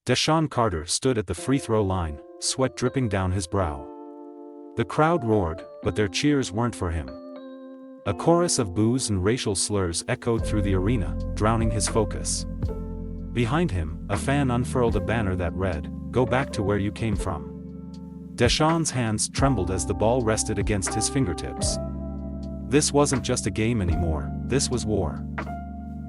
Deshawn Carter stood at the free throw line, sweat dripping down his brow. The crowd roared, but their cheers weren't for him. A chorus of boos and racial slurs echoed through the arena, drowning his focus. Behind him, a fan unfurled a banner that read, "Go back to where you came from." Deshawn's hands trembled as the ball rested against his fingertips. This wasn't just a game anymore, this was war.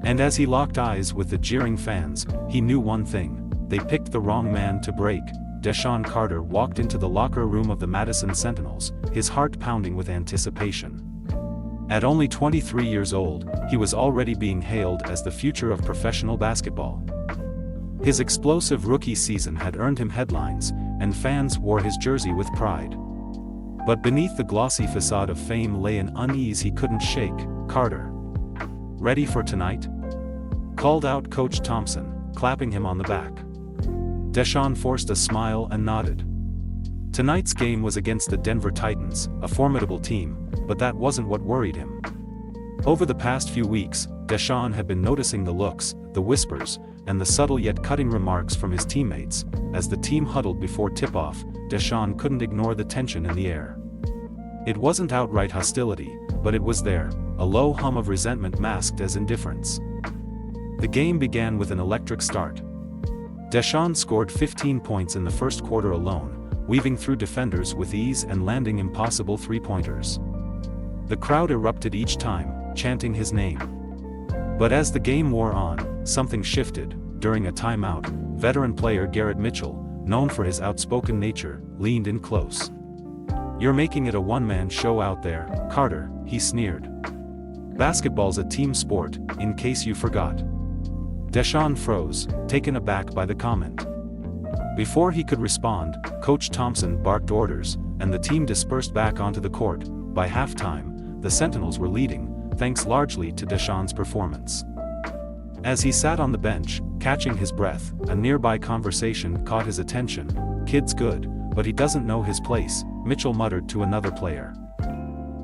And as he locked eyes with the jeering fans, he knew one thing: they picked the wrong man to break. Deshawn Carter walked into the locker room of the Madison Sentinels, his heart pounding with anticipation. At only 23 years old, he was already being hailed as the future of professional basketball. His explosive rookie season had earned him headlines, and fans wore his jersey with pride. But beneath the glossy facade of fame lay an unease he couldn't shake. "Carter, ready for tonight?" called out Coach Thompson, clapping him on the back. Deshawn forced a smile and nodded. Tonight's game was against the Denver Titans, a formidable team, but that wasn't what worried him. Over the past few weeks, Deshawn had been noticing the looks, the whispers, and the subtle yet cutting remarks from his teammates. As the team huddled before tip-off, Deshawn couldn't ignore the tension in the air. It wasn't outright hostility, but it was there, a low hum of resentment masked as indifference. The game began with an electric start. Deshawn scored 15 points in the first quarter alone, weaving through defenders with ease and landing impossible three-pointers. The crowd erupted each time, chanting his name. But as the game wore on, something shifted. During a timeout, veteran player Garrett Mitchell, known for his outspoken nature, leaned in close. "You're making it a one-man show out there, Carter," he sneered. "Basketball's a team sport, in case you forgot." Deshawn froze, taken aback by the comment. Before he could respond, Coach Thompson barked orders, and the team dispersed back onto the court. By halftime, the Sentinels were leading, thanks largely to Deshawn's performance. As he sat on the bench, catching his breath, a nearby conversation caught his attention. "Kid's good, but he doesn't know his place," Mitchell muttered to another player.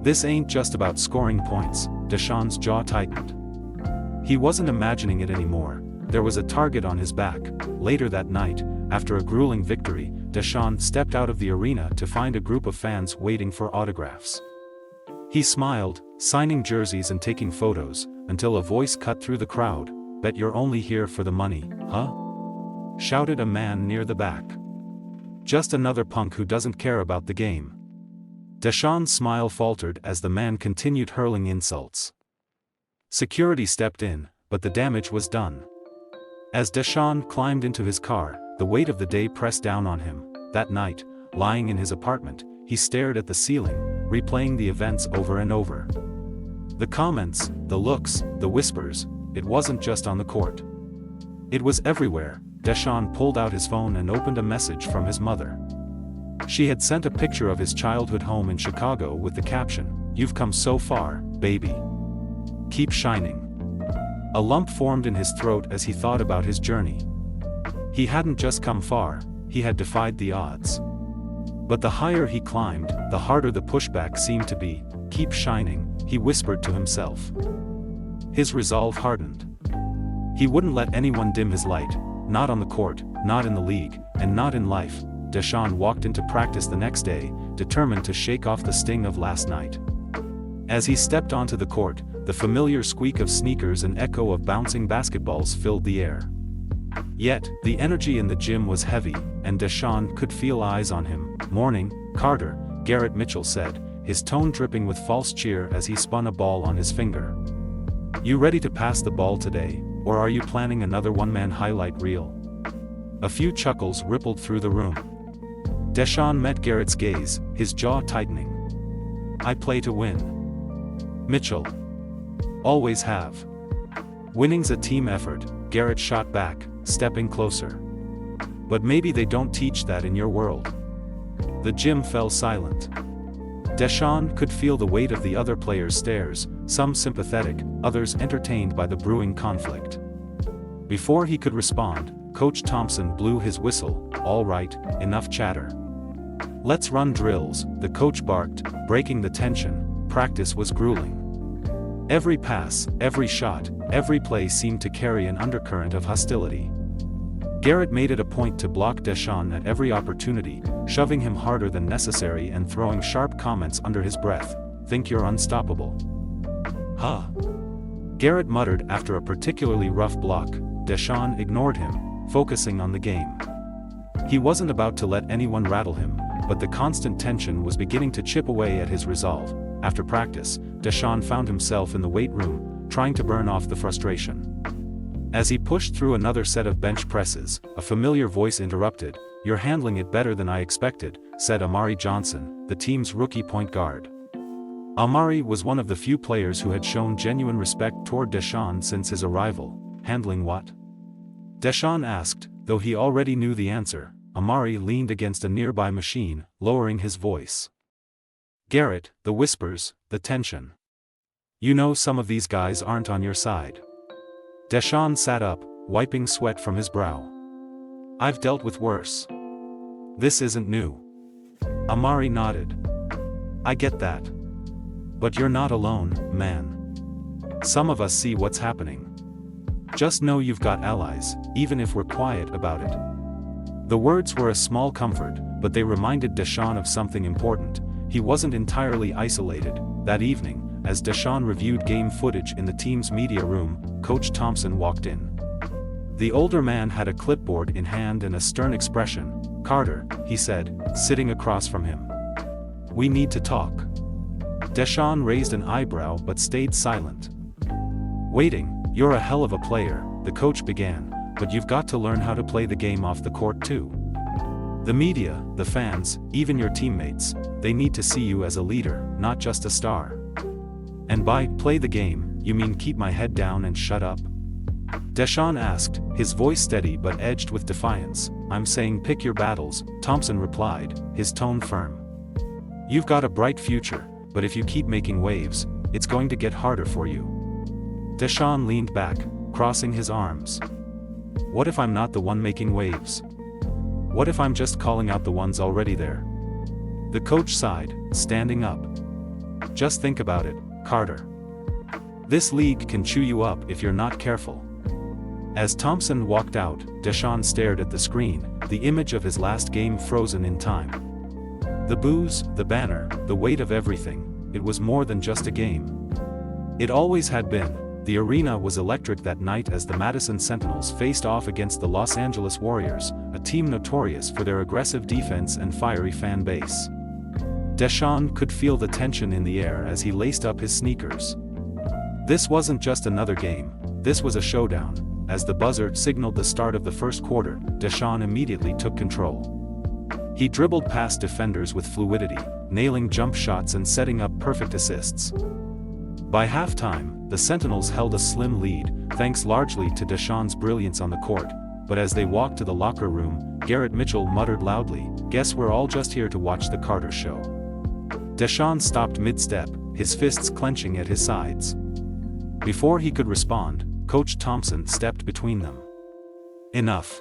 "This ain't just about scoring points." Deshawn's jaw tightened. He wasn't imagining it anymore. There was a target on his back. Later that night, after a grueling victory, Deshawn stepped out of the arena to find a group of fans waiting for autographs. He smiled, signing jerseys and taking photos, until a voice cut through the crowd. "Bet you're only here for the money, huh?" shouted a man near the back. "Just another punk who doesn't care about the game." Deshawn's smile faltered as the man continued hurling insults. Security stepped in, but the damage was done. As Deshawn climbed into his car, the weight of the day pressed down on him. That night, lying in his apartment, he stared at the ceiling, replaying the events over and over. The comments, the looks, the whispers, it wasn't just on the court. It was everywhere. Deshawn pulled out his phone and opened a message from his mother. She had sent a picture of his childhood home in Chicago with the caption, "You've come so far, baby. Keep shining." A lump formed in his throat as he thought about his journey. He hadn't just come far, he had defied the odds. But the higher he climbed, the harder the pushback seemed to be. "Keep shining," he whispered to himself. His resolve hardened. He wouldn't let anyone dim his light, not on the court, not in the league, and not in life. Deshawn walked into practice the next day, determined to shake off the sting of last night. As he stepped onto the court, the familiar squeak of sneakers and echo of bouncing basketballs filled the air. Yet, the energy in the gym was heavy, and Deshawn could feel eyes on him. "Morning, Carter," Garrett Mitchell said, his tone dripping with false cheer as he spun a ball on his finger. "You ready to pass the ball today, or are you planning another one-man highlight reel?" A few chuckles rippled through the room. Deshawn met Garrett's gaze, his jaw tightening. "I play to win. Mitchell. Always have. Winning's a team effort," Garrett shot back, stepping closer. "But maybe they don't teach that in your world." The gym fell silent. Deshawn could feel the weight of the other players' stares, some sympathetic, others entertained by the brewing conflict. Before he could respond, Coach Thompson blew his whistle. "All right, enough chatter. Let's run drills," the coach barked, breaking the tension. Practice was grueling. Every pass, every shot, every play seemed to carry an undercurrent of hostility. Garrett made it a point to block Deshawn at every opportunity, shoving him harder than necessary and throwing sharp comments under his breath. "Think you're unstoppable?" "Huh?" Garrett muttered after a particularly rough block. Deshawn ignored him, focusing on the game. He wasn't about to let anyone rattle him, but the constant tension was beginning to chip away at his resolve. After practice, Deshawn found himself in the weight room, trying to burn off the frustration. As he pushed through another set of bench presses, a familiar voice interrupted. "You're handling it better than I expected," said Amari Johnson, the team's rookie point guard. Amari was one of the few players who had shown genuine respect toward Deshawn since his arrival. "Handling what?" Deshawn asked, though he already knew the answer. Amari leaned against a nearby machine, lowering his voice. "Garrett, the whispers, the tension. You know some of these guys aren't on your side." Deshawn sat up, wiping sweat from his brow. "I've dealt with worse. This isn't new." Amari nodded. "I get that. But you're not alone, man. Some of us see what's happening. Just know you've got allies, even if we're quiet about it." The words were a small comfort, but they reminded Deshawn of something important. He wasn't entirely isolated. That evening, as Deshawn reviewed game footage in the team's media room, Coach Thompson walked in. The older man had a clipboard in hand and a stern expression. "Carter," he said, sitting across from him. "We need to talk." Deshawn raised an eyebrow but stayed silent. "Waiting, you're a hell of a player," the coach began, "but you've got to learn how to play the game off the court too. The media, the fans, even your teammates, they need to see you as a leader, not just a star. And by play the game, you mean keep my head down and shut up?" Deshawn asked, his voice steady but edged with defiance. "I'm saying pick your battles," Thompson replied, his tone firm. "You've got a bright future, but if you keep making waves, it's going to get harder for you." Deshawn leaned back, crossing his arms. "What if I'm not the one making waves? What if I'm just calling out the ones already there?" The coach sighed, standing up. "Just think about it, Carter. This league can chew you up if you're not careful." As Thompson walked out, Deshawn stared at the screen, the image of his last game frozen in time. The booze, the banner, the weight of everything, it was more than just a game. It always had been. The arena was electric that night as the Madison Sentinels faced off against the Los Angeles Warriors, a team notorious for their aggressive defense and fiery fan base. Deshawn could feel the tension in the air as he laced up his sneakers. This wasn't just another game, this was a showdown. As the buzzer signaled the start of the first quarter, Deshawn immediately took control. He dribbled past defenders with fluidity, nailing jump shots and setting up perfect assists. By halftime, the Sentinels held a slim lead, thanks largely to Deshawn's brilliance on the court, but as they walked to the locker room, Garrett Mitchell muttered loudly, "Guess we're all just here to watch the Carter show." Deshawn stopped mid-step, his fists clenching at his sides. Before he could respond, Coach Thompson stepped between them. "Enough.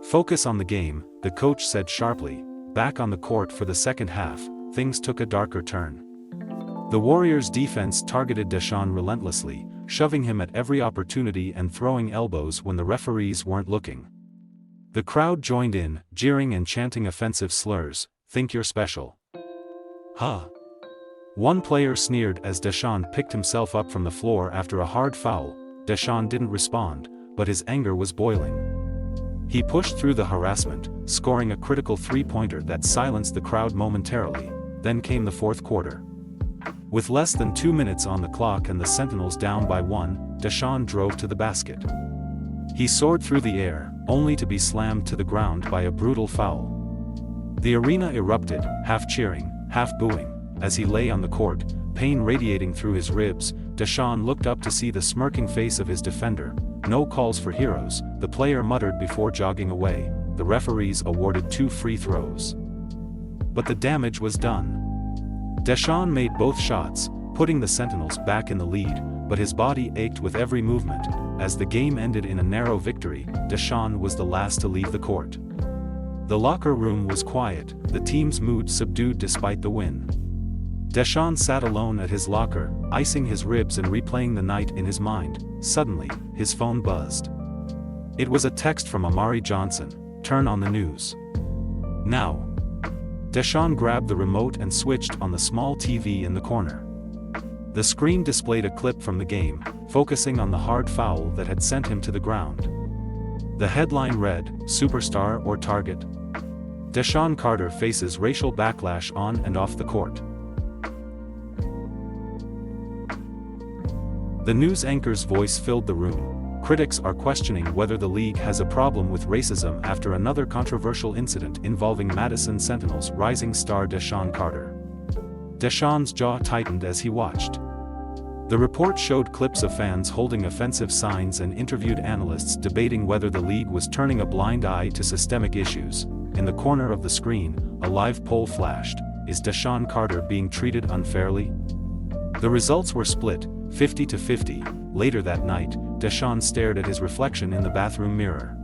Focus on the game," the coach said sharply. Back on the court for the second half, things took a darker turn. The Warriors' defense targeted Deshawn relentlessly, shoving him at every opportunity and throwing elbows when the referees weren't looking. The crowd joined in, jeering and chanting offensive slurs. "Think you're special? Huh?" One player sneered as Deshawn picked himself up from the floor after a hard foul. Deshawn didn't respond, but his anger was boiling. He pushed through the harassment, scoring a critical three-pointer that silenced the crowd momentarily. Then came the fourth quarter. With less than 2 minutes on the clock and the Sentinels down by 1, Deshawn drove to the basket. He soared through the air, only to be slammed to the ground by a brutal foul. The arena erupted, half cheering, half booing. As he lay on the court, pain radiating through his ribs, Deshawn looked up to see the smirking face of his defender. "No calls for heroes," the player muttered before jogging away. The referees awarded 2 free throws. But the damage was done. Deshawn made both shots, putting the Sentinels back in the lead, but his body ached with every movement. As the game ended in a narrow victory, Deshawn was the last to leave the court. The locker room was quiet, the team's mood subdued despite the win. Deshawn sat alone at his locker, icing his ribs and replaying the night in his mind. Suddenly, his phone buzzed. It was a text from Amari Johnson, "Turn on the news now." Deshawn grabbed the remote and switched on the small TV in the corner. The screen displayed a clip from the game, focusing on the hard foul that had sent him to the ground. The headline read, "Superstar or Target? Deshawn Carter faces racial backlash on and off the court." The news anchor's voice filled the room. Critics are questioning whether the league has a problem with racism after another controversial incident involving Madison Sentinel's rising star Deshawn Carter. Deshawn's jaw tightened as he watched. The report showed clips of fans holding offensive signs and interviewed analysts debating whether the league was turning a blind eye to systemic issues. In the corner of the screen, a live poll flashed. Is Deshawn Carter being treated unfairly? The results were split, 50 to 50. Later that night, Deshawn stared at his reflection in the bathroom mirror.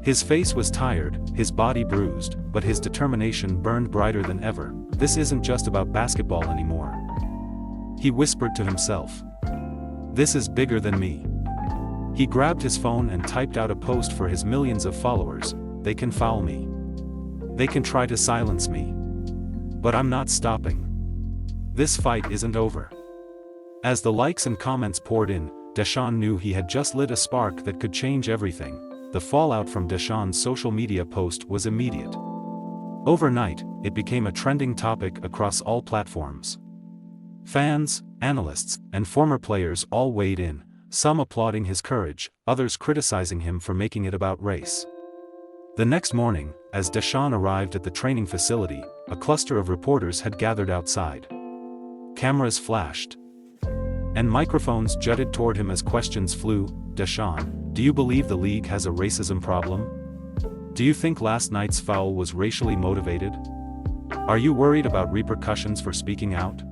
His face was tired, his body bruised, but his determination burned brighter than ever. This isn't just about basketball anymore, he whispered to himself. This is bigger than me. He grabbed his phone and typed out a post for his millions of followers. They can foul me. They can try to silence me. But I'm not stopping. This fight isn't over. As the likes and comments poured in, Deshawn knew he had just lit a spark that could change everything. The fallout from Deshawn's social media post was immediate. Overnight, it became a trending topic across all platforms. Fans, analysts, and former players all weighed in, some applauding his courage, others criticizing him for making it about race. The next morning, as Deshawn arrived at the training facility, a cluster of reporters had gathered outside. Cameras flashed, and microphones jutted toward him as questions flew. Deshawn, do you believe the league has a racism problem? Do you think last night's foul was racially motivated? Are you worried about repercussions for speaking out?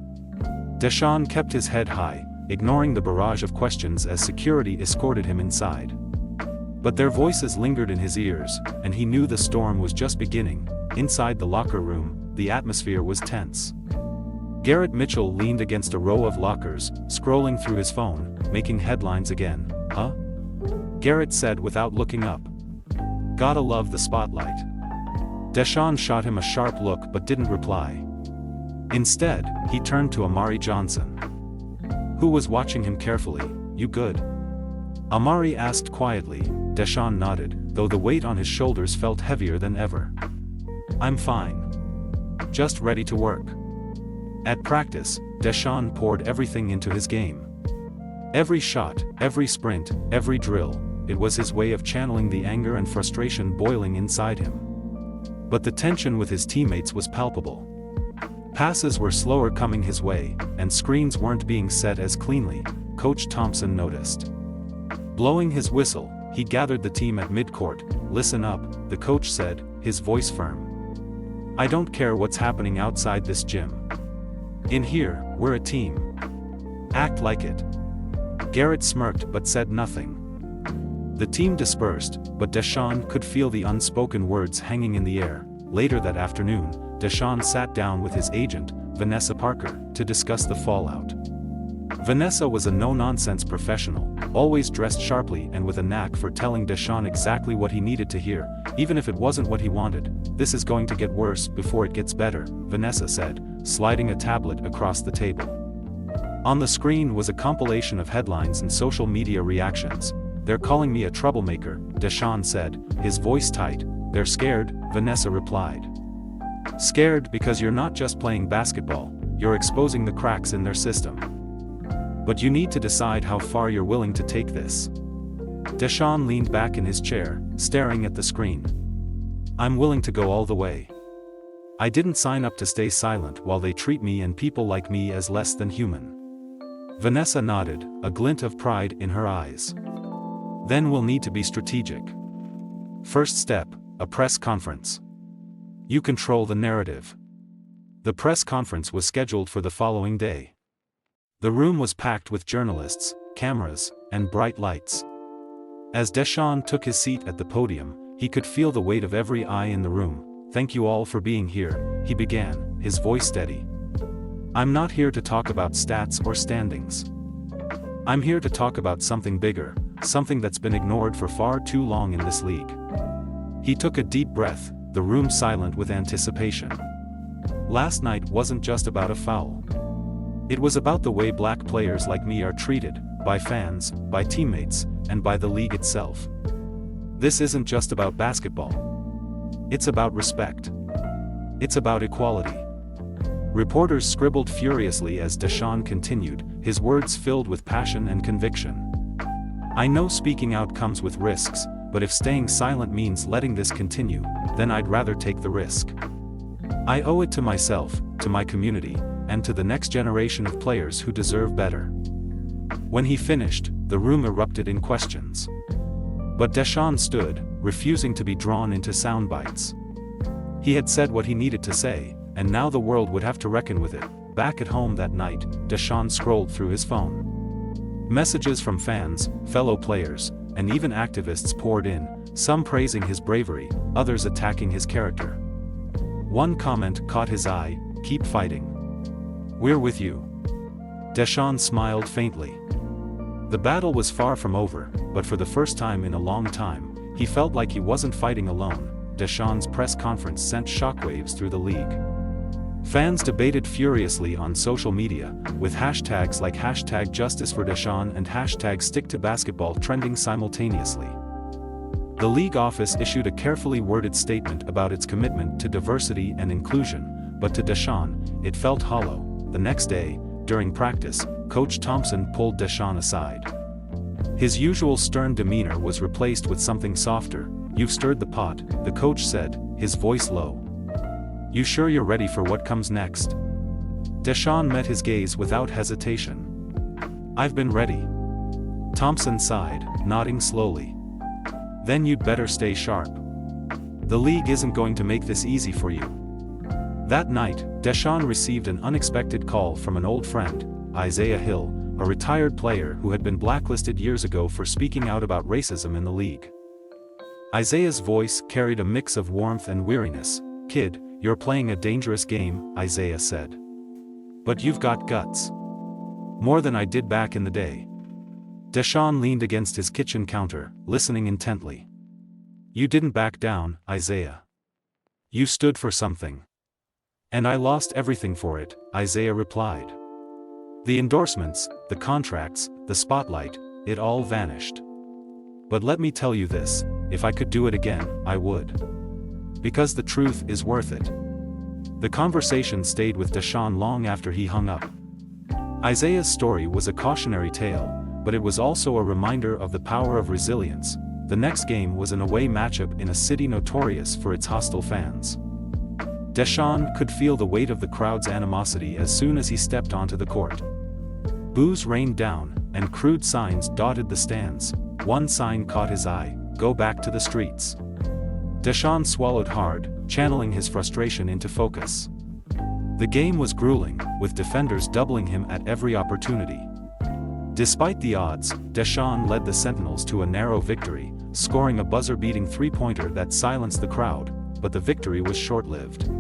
Deshawn kept his head high, ignoring the barrage of questions as security escorted him inside. But their voices lingered in his ears, and he knew the storm was just beginning. Inside the locker room, the atmosphere was tense. Garrett Mitchell leaned against a row of lockers, scrolling through his phone, making headlines again. Huh? Garrett said without looking up. Gotta love the spotlight. Deshawn shot him a sharp look but didn't reply. Instead, he turned to Amari Johnson, who was watching him carefully. You good? Amari asked quietly. Deshawn nodded, though the weight on his shoulders felt heavier than ever. I'm fine. Just ready to work. At practice, Deshawn poured everything into his game. Every shot, every sprint, every drill, it was his way of channeling the anger and frustration boiling inside him. But the tension with his teammates was palpable. Passes were slower coming his way, and screens weren't being set as cleanly, Coach Thompson noticed. Blowing his whistle, he gathered the team at midcourt. Listen up, the coach said, his voice firm. I don't care what's happening outside this gym. In here, we're a team. Act like it. Garrett smirked but said nothing. The team dispersed, but Deshawn could feel the unspoken words hanging in the air. Later that afternoon, Deshawn sat down with his agent, Vanessa Parker, to discuss the fallout. Vanessa was a no-nonsense professional, always dressed sharply and with a knack for telling Deshawn exactly what he needed to hear, even if it wasn't what he wanted. This is going to get worse before it gets better, Vanessa said, sliding a tablet across the table. On the screen was a compilation of headlines and social media reactions. They're calling me a troublemaker, Deshawn said, his voice tight. They're scared, Vanessa replied. Scared because you're not just playing basketball, you're exposing the cracks in their system. But you need to decide how far you're willing to take this. Deshawn leaned back in his chair, staring at the screen. I'm willing to go all the way. I didn't sign up to stay silent while they treat me and people like me as less than human. Vanessa nodded, a glint of pride in her eyes. Then we'll need to be strategic. First step, a press conference. You control the narrative. The press conference was scheduled for the following day. The room was packed with journalists, cameras, and bright lights. As Deshawn took his seat at the podium, he could feel the weight of every eye in the room. Thank you all for being here, he began, his voice steady. I'm not here to talk about stats or standings. I'm here to talk about something bigger, something that's been ignored for far too long in this league. He took a deep breath, the room silent with anticipation. Last night wasn't just about a foul. It was about the way black players like me are treated, by fans, by teammates, and by the league itself. This isn't just about basketball. It's about respect. It's about equality. Reporters scribbled furiously as Deshawn continued, his words filled with passion and conviction. I know speaking out comes with risks, but if staying silent means letting this continue, then I'd rather take the risk. I owe it to myself, to my community, and to the next generation of players who deserve better. When he finished, the room erupted in questions. But Deshawn stood, refusing to be drawn into sound bites. He had said what he needed to say, and now the world would have to reckon with it. Back at home that night, Deshawn scrolled through his phone. Messages from fans, fellow players, and even activists poured in, some praising his bravery, others attacking his character. One comment caught his eye, "Keep fighting. We're with you." Deshawn smiled faintly. The battle was far from over, but for the first time in a long time, he felt like he wasn't fighting alone. Deshawn's press conference sent shockwaves through the league. Fans debated furiously on social media, with hashtags like #JusticeForDeshawn and #StickToBasketball trending simultaneously. The league office issued a carefully worded statement about its commitment to diversity and inclusion, but to Deshawn, it felt hollow. The next day, during practice, Coach Thompson pulled Deshawn aside. His usual stern demeanor was replaced with something softer. "You've stirred the pot," the coach said, his voice low. "You sure you're ready for what comes next?" Deshawn met his gaze without hesitation. "I've been ready." Thompson sighed, nodding slowly. "Then you'd better stay sharp. The league isn't going to make this easy for you." That night, Deshawn received an unexpected call from an old friend, Isaiah Hill, a retired player who had been blacklisted years ago for speaking out about racism in the league. Isaiah's voice carried a mix of warmth and weariness. "Kid, you're playing a dangerous game," Isaiah said. "But you've got guts. More than I did back in the day." Deshawn leaned against his kitchen counter, listening intently. "You didn't back down, Isaiah. You stood for something." "And I lost everything for it," Isaiah replied. "The endorsements, the contracts, the spotlight, it all vanished. But let me tell you this, if I could do it again, I would. Because the truth is worth it." The conversation stayed with Deshawn long after he hung up. Isaiah's story was a cautionary tale, but it was also a reminder of the power of resilience. The next game was an away matchup in a city notorious for its hostile fans. Deshawn could feel the weight of the crowd's animosity as soon as he stepped onto the court. Boos rained down, and crude signs dotted the stands. One sign caught his eye, "Go back to the streets." Deshawn swallowed hard, channeling his frustration into focus. The game was grueling, with defenders doubling him at every opportunity. Despite the odds, Deshawn led the Sentinels to a narrow victory, scoring a buzzer-beating three-pointer that silenced the crowd, but the victory was short-lived.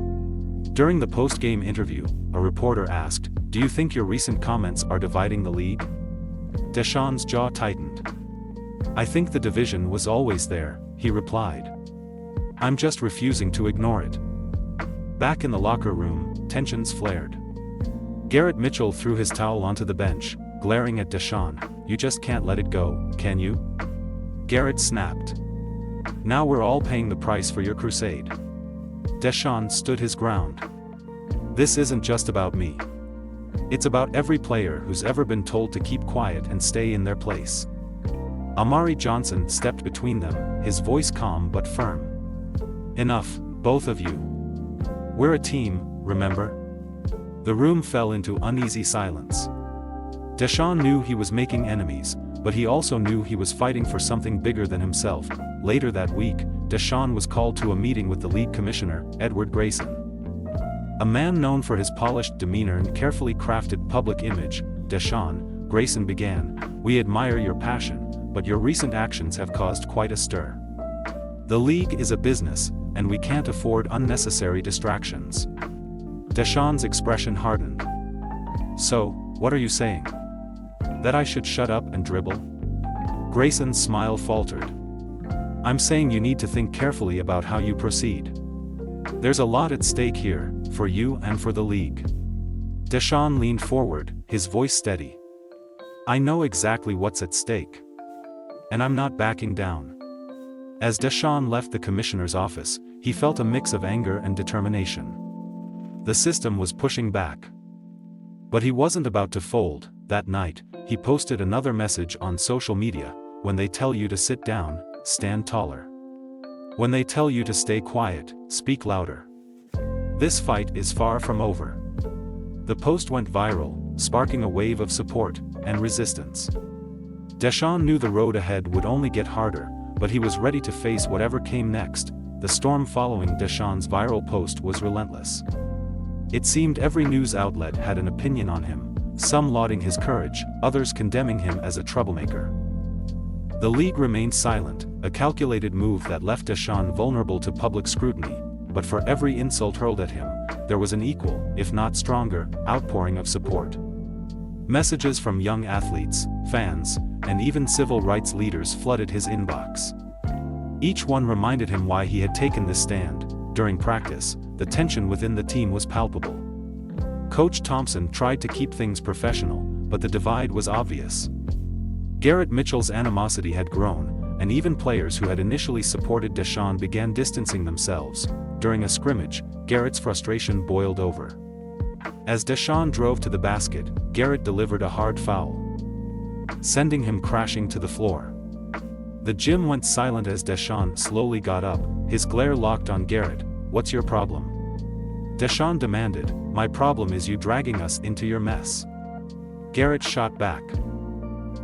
During the post-game interview, a reporter asked, "Do you think your recent comments are dividing the league?" Deshawn's jaw tightened. "I think the division was always there," he replied. "I'm just refusing to ignore it." Back in the locker room, tensions flared. Garrett Mitchell threw his towel onto the bench, glaring at Deshawn. "You just can't let it go, can you?" Garrett snapped. "Now we're all paying the price for your crusade." Deshawn stood his ground. "This isn't just about me. It's about every player who's ever been told to keep quiet and stay in their place." Amari Johnson stepped between them, his voice calm but firm. "Enough, both of you. We're a team, remember?" The room fell into uneasy silence. Deshawn knew he was making enemies, but he also knew he was fighting for something bigger than himself. Later that week, Deshawn was called to a meeting with the league commissioner, Edward Grayson. A man known for his polished demeanor and carefully crafted public image, "Deshawn," Grayson began, "we admire your passion, but your recent actions have caused quite a stir. The league is a business, and we can't afford unnecessary distractions." Deshawn's expression hardened. "So, what are you saying? That I should shut up and dribble?" Grayson's smile faltered. I'm saying you need to think carefully about how you proceed. There's a lot at stake here, for you and for the league. Deshawn leaned forward, his voice steady. I know exactly what's at stake. And I'm not backing down. As Deshawn left the commissioner's office, he felt a mix of anger and determination. The system was pushing back. But he wasn't about to fold. That night, he posted another message on social media: when they tell you to sit down, stand taller. When they tell you to stay quiet, speak louder. This fight is far from over. The post went viral, sparking a wave of support and resistance. Deshawn knew the road ahead would only get harder, but he was ready to face whatever came next. The storm following Deshawn's viral post was relentless. It seemed every news outlet had an opinion on him, some lauding his courage, others condemning him as a troublemaker. The league remained silent, a calculated move that left Deshawn vulnerable to public scrutiny, but for every insult hurled at him, there was an equal, if not stronger, outpouring of support. Messages from young athletes, fans, and even civil rights leaders flooded his inbox. Each one reminded him why he had taken this stand. During practice, the tension within the team was palpable. Coach Thompson tried to keep things professional, but the divide was obvious. Garrett Mitchell's animosity had grown, and even players who had initially supported Deshawn began distancing themselves. During a scrimmage, Garrett's frustration boiled over. As Deshawn drove to the basket, Garrett delivered a hard foul, sending him crashing to the floor. The gym went silent as Deshawn slowly got up, his glare locked on Garrett. What's your problem? Deshawn demanded. My problem is you dragging us into your mess. Garrett shot back.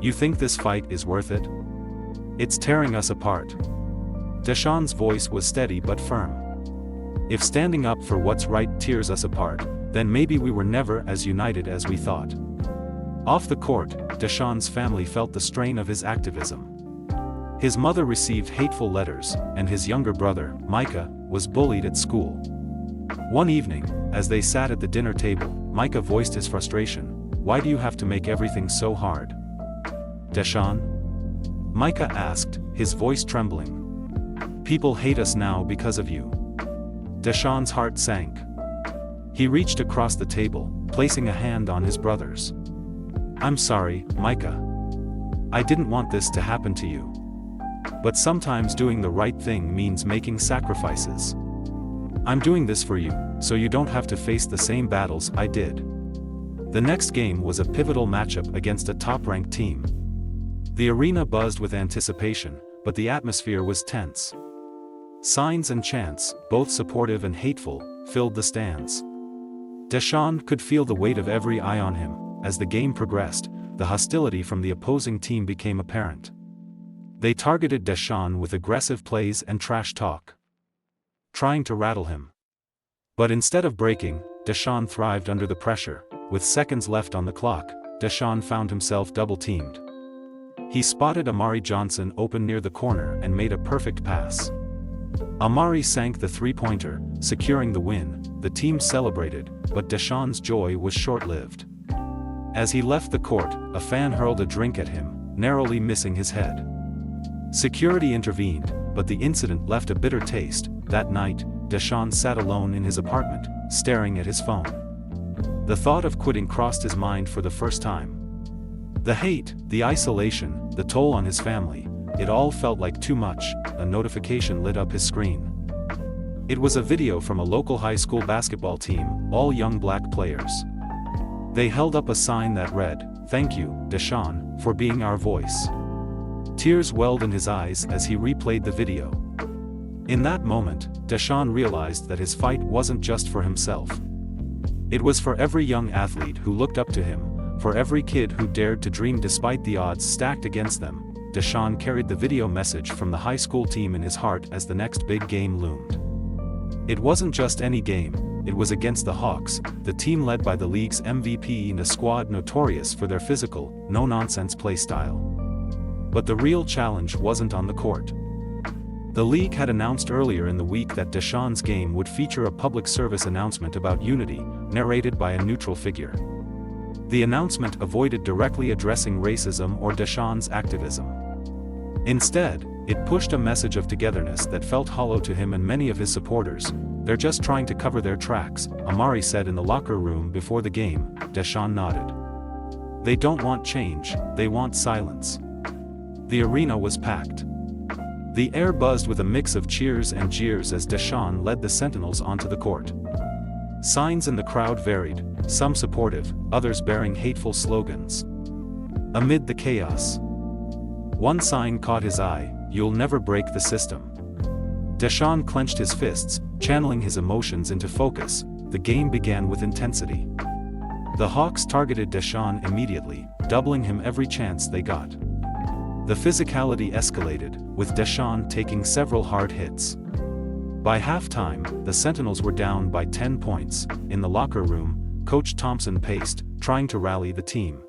You think this fight is worth it? It's tearing us apart. Deshawn's voice was steady but firm. If standing up for what's right tears us apart, then maybe we were never as united as we thought. Off the court, Deshawn's family felt the strain of his activism. His mother received hateful letters, and his younger brother, Micah, was bullied at school. One evening, as they sat at the dinner table, Micah voiced his frustration. Why do you have to make everything so hard? Deshawn? Micah asked, his voice trembling. People hate us now because of you. Deshawn's heart sank. He reached across the table, placing a hand on his brother's. I'm sorry, Micah. I didn't want this to happen to you. But sometimes doing the right thing means making sacrifices. I'm doing this for you, so you don't have to face the same battles I did. The next game was a pivotal matchup against a top-ranked team. The arena buzzed with anticipation, but the atmosphere was tense. Signs and chants, both supportive and hateful, filled the stands. Deshawn could feel the weight of every eye on him. As the game progressed, the hostility from the opposing team became apparent. They targeted Deshawn with aggressive plays and trash talk, trying to rattle him. But instead of breaking, Deshawn thrived under the pressure. With seconds left on the clock, Deshawn found himself double-teamed. He spotted Amari Johnson open near the corner and made a perfect pass. Amari sank the three-pointer, securing the win. The team celebrated, but Deshawn's joy was short-lived. As he left the court, a fan hurled a drink at him, narrowly missing his head. Security intervened, but the incident left a bitter taste. That night, Deshawn sat alone in his apartment, staring at his phone. The thought of quitting crossed his mind for the first time. The hate, the isolation, the toll on his family, it all felt like too much. A notification lit up his screen. It was a video from a local high school basketball team, all young black players. They held up a sign that read, "Thank you, Deshawn, for being our voice." Tears welled in his eyes as he replayed the video. In that moment, Deshawn realized that his fight wasn't just for himself. It was for every young athlete who looked up to him, for every kid who dared to dream despite the odds stacked against them. Deshawn carried the video message from the high school team in his heart as the next big game loomed. It wasn't just any game, it was against the Hawks, the team led by the league's MVP and a squad notorious for their physical, no-nonsense play style. But the real challenge wasn't on the court. The league had announced earlier in the week that Deshawn's game would feature a public service announcement about unity, narrated by a neutral figure. The announcement avoided directly addressing racism or Deshawn's activism. Instead, it pushed a message of togetherness that felt hollow to him and many of his supporters. "They're just trying to cover their tracks," Amari said in the locker room before the game. Deshawn nodded. "They don't want change, they want silence." The arena was packed. The air buzzed with a mix of cheers and jeers as Deshawn led the Sentinels onto the court. Signs in the crowd varied, some supportive, others bearing hateful slogans. Amid the chaos, one sign caught his eye: "You'll never break the system." Deshawn clenched his fists, channeling his emotions into focus. The game began with intensity. The Hawks targeted Deshawn immediately, doubling him every chance they got. The physicality escalated, with Deshawn taking several hard hits. By halftime, the Sentinels were down by 10 points. In the locker room, Coach Thompson paced, trying to rally the team.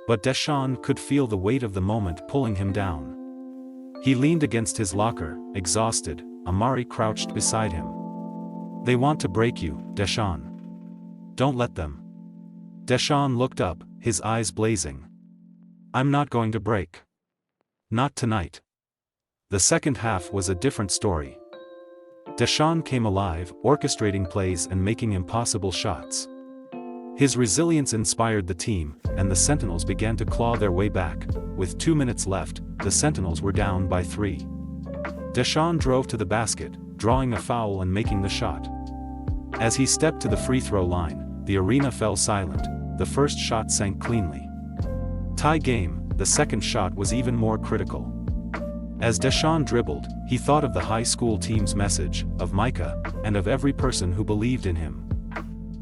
But Deshawn could feel the weight of the moment pulling him down. He leaned against his locker, exhausted. Amari crouched beside him. "They want to break you, Deshawn. Don't let them." Deshawn looked up, his eyes blazing. "I'm not going to break. Not tonight." The second half was a different story. Deshawn came alive, orchestrating plays and making impossible shots. His resilience inspired the team, and the Sentinels began to claw their way back. With 2 minutes left, the Sentinels were down by 3. Deshawn drove to the basket, drawing a foul and making the shot. As he stepped to the free throw line, the arena fell silent. The first shot sank cleanly. Tie game. The second shot was even more critical. As Deshawn dribbled, he thought of the high school team's message, of Micah, and of every person who believed in him.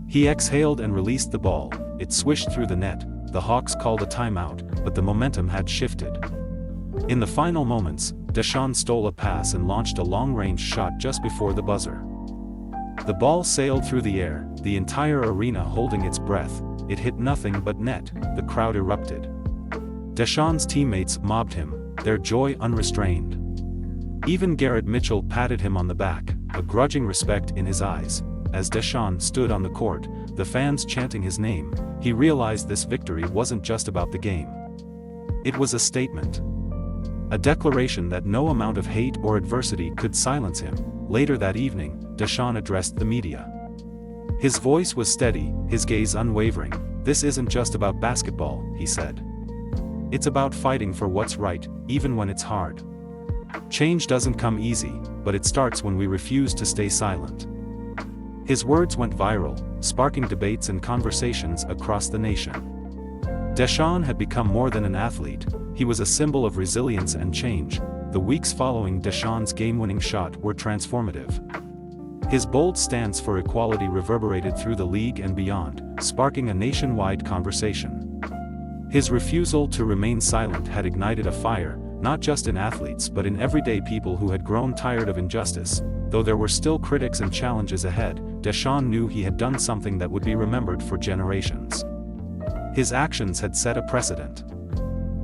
He exhaled and released the ball. It swished through the net. The Hawks called a timeout, but the momentum had shifted. In the final moments, Deshawn stole a pass and launched a long-range shot just before the buzzer. The ball sailed through the air, the entire arena holding its breath. It hit nothing but net. The crowd erupted. Deshawn's teammates mobbed him, their joy unrestrained. Even Garrett Mitchell patted him on the back, a grudging respect in his eyes. As Deshawn stood on the court, the fans chanting his name, he realized this victory wasn't just about the game. It was a statement. A declaration that no amount of hate or adversity could silence him. Later that evening, Deshawn addressed the media. His voice was steady, his gaze unwavering. "This isn't just about basketball," he said. "It's about fighting for what's right, even when it's hard. Change doesn't come easy, but it starts when we refuse to stay silent." His words went viral, sparking debates and conversations across the nation. Deshawn had become more than an athlete, he was a symbol of resilience and change. The weeks following Deshawn's game-winning shot were transformative. His bold stance for equality reverberated through the league and beyond, sparking a nationwide conversation. His refusal to remain silent had ignited a fire, not just in athletes but in everyday people who had grown tired of injustice. Though there were still critics and challenges ahead, Deshawn knew he had done something that would be remembered for generations. His actions had set a precedent.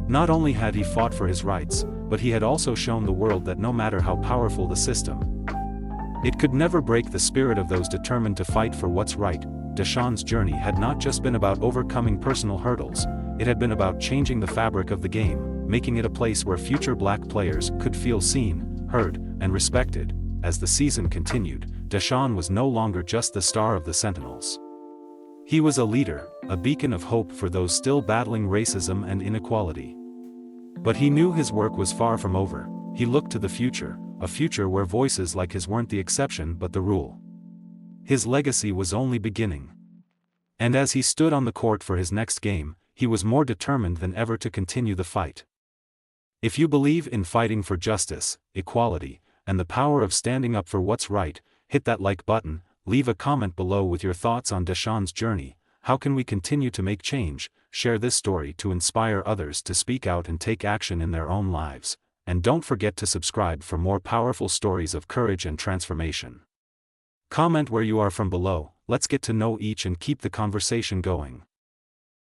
Not only had he fought for his rights, but he had also shown the world that no matter how powerful the system, it could never break the spirit of those determined to fight for what's right. Deshawn's journey had not just been about overcoming personal hurdles, it had been about changing the fabric of the game, making it a place where future black players could feel seen, heard, and respected. As the season continued, Deshawn was no longer just the star of the Sentinels. He was a leader, a beacon of hope for those still battling racism and inequality. But he knew his work was far from over. He looked to the future, a future where voices like his weren't the exception but the rule. His legacy was only beginning. And as he stood on the court for his next game, he was more determined than ever to continue the fight. If you believe in fighting for justice, equality, and the power of standing up for what's right, hit that like button, leave a comment below with your thoughts on Deshawn's journey. How can we continue to make change? Share this story to inspire others to speak out and take action in their own lives. And don't forget to subscribe for more powerful stories of courage and transformation. Comment where you are from below, let's get to know each and keep the conversation going.